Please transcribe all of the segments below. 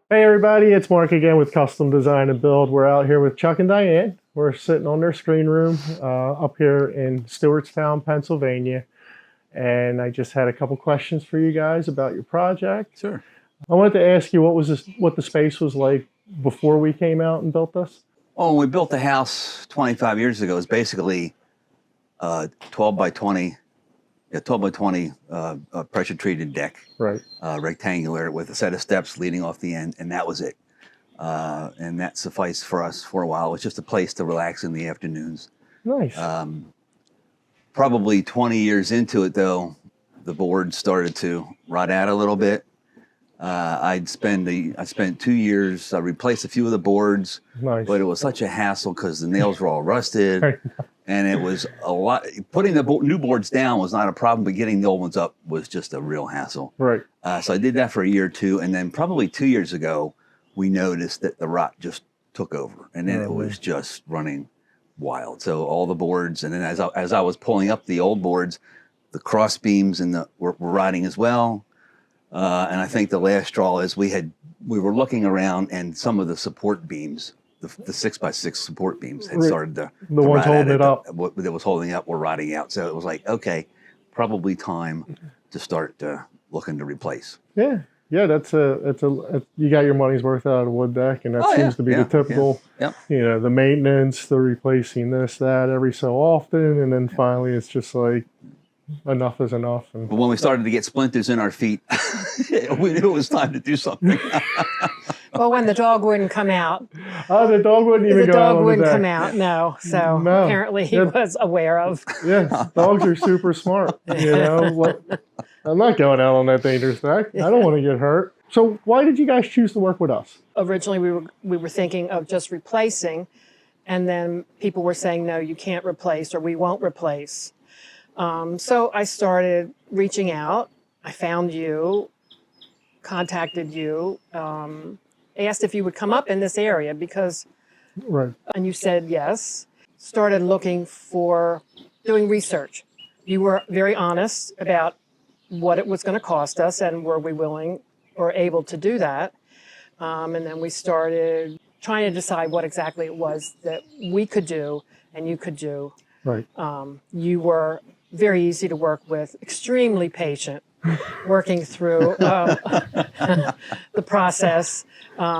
Hey everybody, it's Mark again with Custom Design and Build. We're out here with Chuck and Diane. We're sitting on their screen room up here in Stewartstown, Pennsylvania. And I just had a couple questions for you guys about your project. Sure. I wanted to ask you what the space was like before we came out and built this. Oh, when we built the house 25 years ago, it was basically 12 by 20 pressure treated deck, Right. rectangular with a set of steps leading off the end, and that was it. And that sufficed for us for a while. It was just a place to relax in the afternoons. Nice. Probably 20 years into it, though, the board started to rot out a little bit. I spent 2 years. I replaced a few of the boards, Nice. but it was such a hassle because the nails were all rusted, and it was a lot. Putting the new boards down was not a problem, but getting the old ones up was just a real hassle. Right. So I did that for a year or two, and then probably 2 years ago, we noticed that the rot just took over, and then it was just running wild. So all the boards, and then as I was pulling up the old boards, the cross beams were rotting as well. And I think the last straw is we were looking around, and some of the support beams, the 6x6 support beams, had started to the ones holding it up. What that was holding up were rotting out. So it was like, okay, probably time to start looking to replace. Yeah. Yeah, you got your money's worth out of the wood deck, and that seems to be the typical, the maintenance, the replacing this, that every so often, and then finally it's just like, enough is enough. But when we started to get splinters in our feet, we knew it was time to do something. Well, when the dog wouldn't come out. Oh, the dog wouldn't even go out. The dog wouldn't come out, no. So apparently he was aware of. Yes, dogs are super smart. I'm not going out on that dangerous deck. I don't want to get hurt. So why did you guys choose to work with us? Originally, we were thinking of just replacing, and then people were saying, no, you can't replace, or we won't replace. So I started reaching out. I found you, contacted you, asked if you would come up in this area and you said yes. Started looking for doing research. You were very honest about what it was going to cost us, and were we willing or able to do that. And then we started trying to decide what exactly it was that we could do and you could do. Right. You were very easy to work with, extremely patient, working through the process.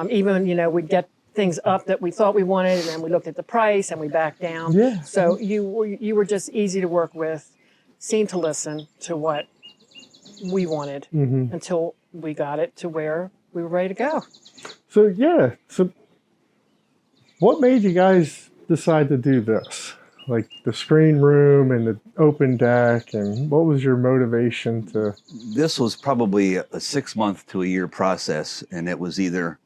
Even, we'd get things up that we thought we wanted, and then we looked at the price and we backed down. Yeah. So you were just easy to work with, seemed to listen to what we wanted until we got it to where we were ready to go. So what made you guys decide to do this? Like the screen room and the open deck, and what was your motivation to? This was probably a 6-month to a year process, and it was either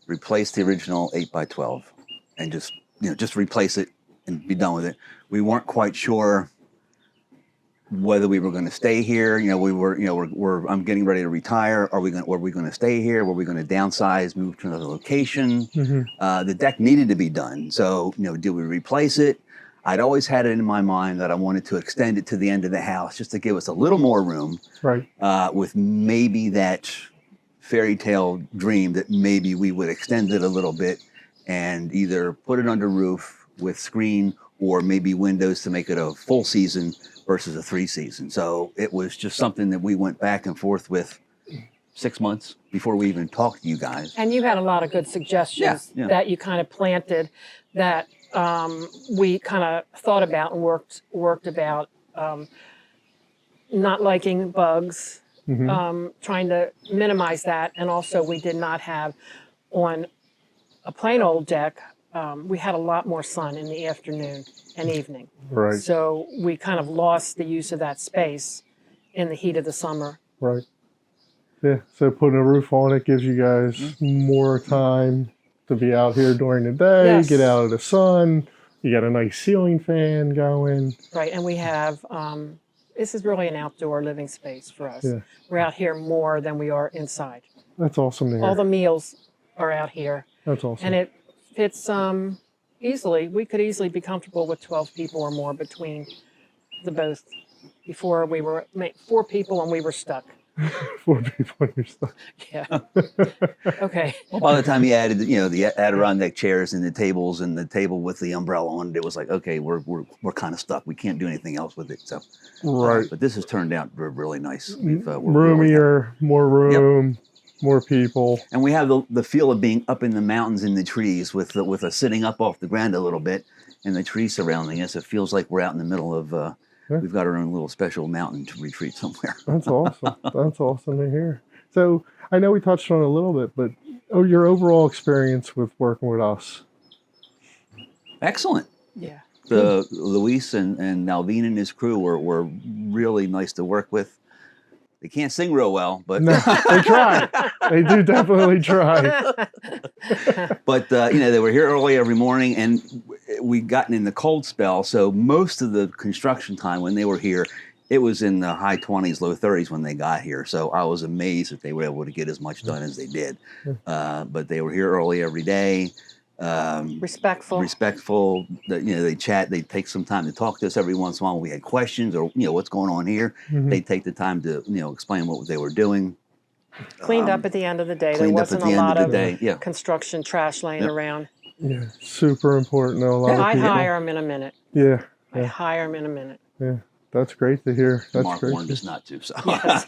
replace the original 8x12 and just replace it and be done with it. We weren't quite sure whether we were going to stay here. I'm getting ready to retire. Were we going to stay here? Were we going to downsize, move to another location? The deck needed to be done. So, did we replace it? I'd always had it in my mind that I wanted to extend it to the end of the house just to give us a little more room, right? With maybe that fairy tale dream that maybe we would extend it a little bit and either put it under roof with screen or maybe windows to make it a full season versus a 3 season. So it was just something that we went back and forth with 6 months before we even talked to you guys. And you had a lot of good suggestions that you kind of planted that we kind of thought about and worked about. Not liking bugs, trying to minimize that. And also we did not have on a plain old deck, we had a lot more sun in the afternoon and evening. Right. So we kind of lost the use of that space in the heat of the summer. Right. Yeah. So putting a roof on it gives you guys more time to be out here during the day, get out of the sun. You got a nice ceiling fan going. Right. And we have, this is really an outdoor living space for us. Yeah. We're out here more than we are inside. That's awesome to hear. All the meals are out here. That's awesome. And it fits easily. We could easily be comfortable with 12 people or more between the both. Before we were 4 people and we were stuck. 4 people in your stuff. Yeah. Okay. Well, by the time you added, the Adirondack chairs and the tables and the table with the umbrella on it, it was like, okay, we're kind of stuck. We can't do anything else with it. So, Right. but this has turned out really nice. We're really Roomier, more room, more people. and we have the feel of being up in the mountains in the trees with a sitting up off the ground a little bit and the trees surrounding us. It feels like we're out in the middle of. We've got our own little special mountain to retreat somewhere. That's awesome. That's awesome to hear. So I know we touched on it a little bit, but your overall experience with working with us. Excellent. Yeah. Luis and Nalvin and his crew were really nice to work with. They can't sing real well, but No, they try. They do definitely try. but they were here early every morning, and we'd gotten in the cold spell. So most of the construction time when they were here, it was in the high 20s, low 30s when they got here. So I was amazed that they were able to get as much done as they did. But they were here early every day. Respectful. They chat. They take some time to talk to us every once in a while when we had questions or what's going on here. They take the time to explain what they were doing. Cleaned up at the end of the day. There Cleaned up wasn't at the a end lot of of the day. Yeah. construction trash laying around. Yeah, super important to a lot of I'd people. hire them in a minute. Yeah, I'd hire them in a minute. yeah. That's great to hear. That's Mark great. warned us not to. So Yes.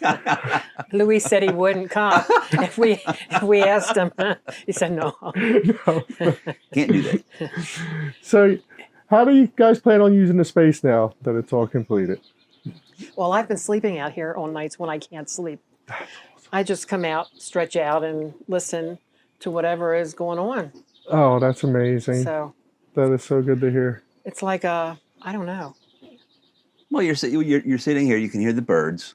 Luis said he wouldn't come if we asked him. He said no. No. can't do that. So, how do you guys plan on using the space now that it's all completed? Well, I've been sleeping out here on nights when I can't sleep. I just come out, stretch out, and listen to whatever is going on. Oh, that's amazing. So That is so good to hear. it's like I don't know. Well, you're sitting here. You can hear the birds,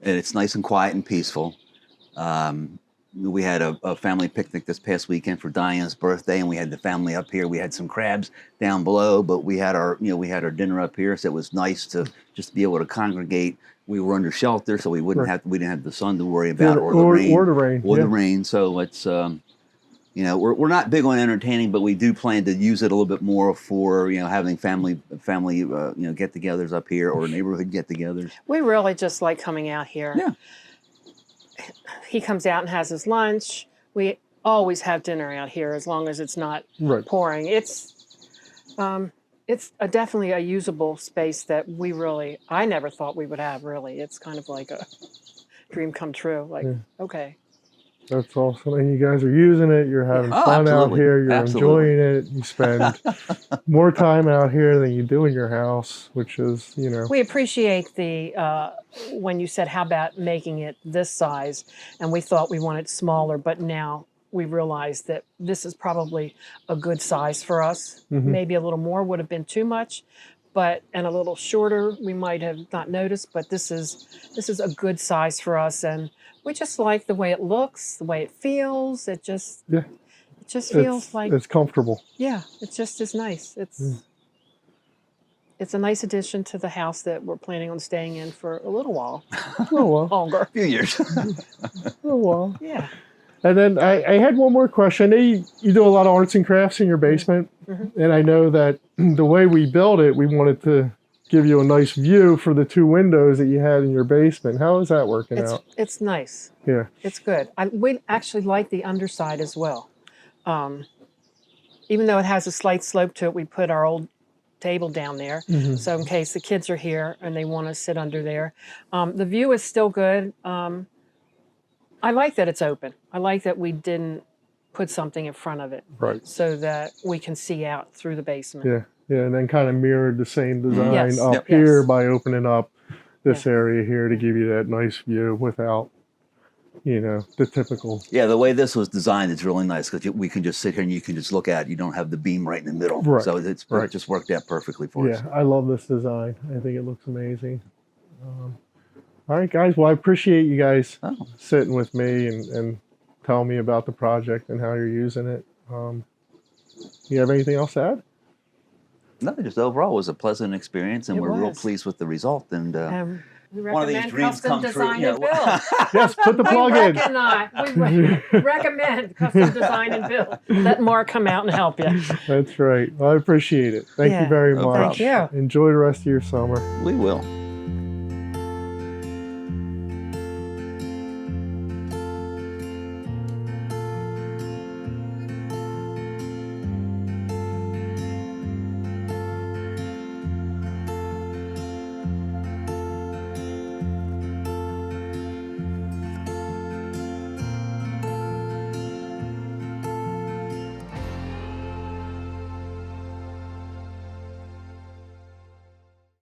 and it's nice and quiet and peaceful. We had a family picnic this past weekend for Diane's birthday, and we had the family up here. We had some crabs down below, but we had our dinner up here, so it was nice to just be able to congregate. We were under shelter, so we didn't have the sun to worry about or the rain. So it's we're not big on entertaining, but we do plan to use it a little bit more for having family get-togethers up here or neighborhood get-togethers. We really just like coming out here. Yeah. He comes out and has his lunch. We always have dinner out here as long as it's not pouring. It's definitely a usable space that I never thought we would have, really. It's kind of like a dream come true. Like, okay. That's awesome. And you guys are using it. You're having fun out here. You're enjoying it. You spend more time out here than you do in your house, which is, We appreciate when you said, how about making it this size? And we thought we wanted smaller, but now we realize that this is probably a good size for us. Maybe a little more would have been too much, and a little shorter we might have not noticed, but this is a good size for us, and we just like the way it looks, the way it feels. It just feels like it's comfortable. Yeah, it just is nice. It's a nice addition to the house that we're planning on staying in for a little while. Longer. A few years. A while. Yeah. And then I had one more question. I know you do a lot of arts and crafts in your basement, and I know that the way we built it, we wanted to give you a nice view for the 2 windows that you had in your basement. How is that working out? It's nice. Yeah. It's good. We actually like the underside as well. Even though it has a slight slope to it, we put our old table down there. So in case the kids are here and they want to sit under there. The view is still good. I like that it's open. I like that we didn't put something in front of it. Right. So that we can see out through the basement. Yeah. Yeah, and then kind of mirrored the same design up Yes. here by opening up this area here to give you that nice view without, the typical. Yeah, the way this was designed is really nice because we can just sit here and you can just look at it. You don't have the beam right in the middle. Right. So it just worked out perfectly for us. Yeah, I love this design. I think it looks amazing. All right, guys. Well, I appreciate you guys sitting with me and telling me about the project and how you're using it. You have anything else to add? No, just overall it was a pleasant experience, and It we're real was. pleased with the result. And We one of these recommend dreams custom come true. design Yeah, and build. Yes, put the plug in. We recommend custom design and build. Let Mark come out and help you. That's right. Well, I appreciate it. Thank you Yeah. very No much. problem. Thank you. Enjoy the rest of your summer. we will.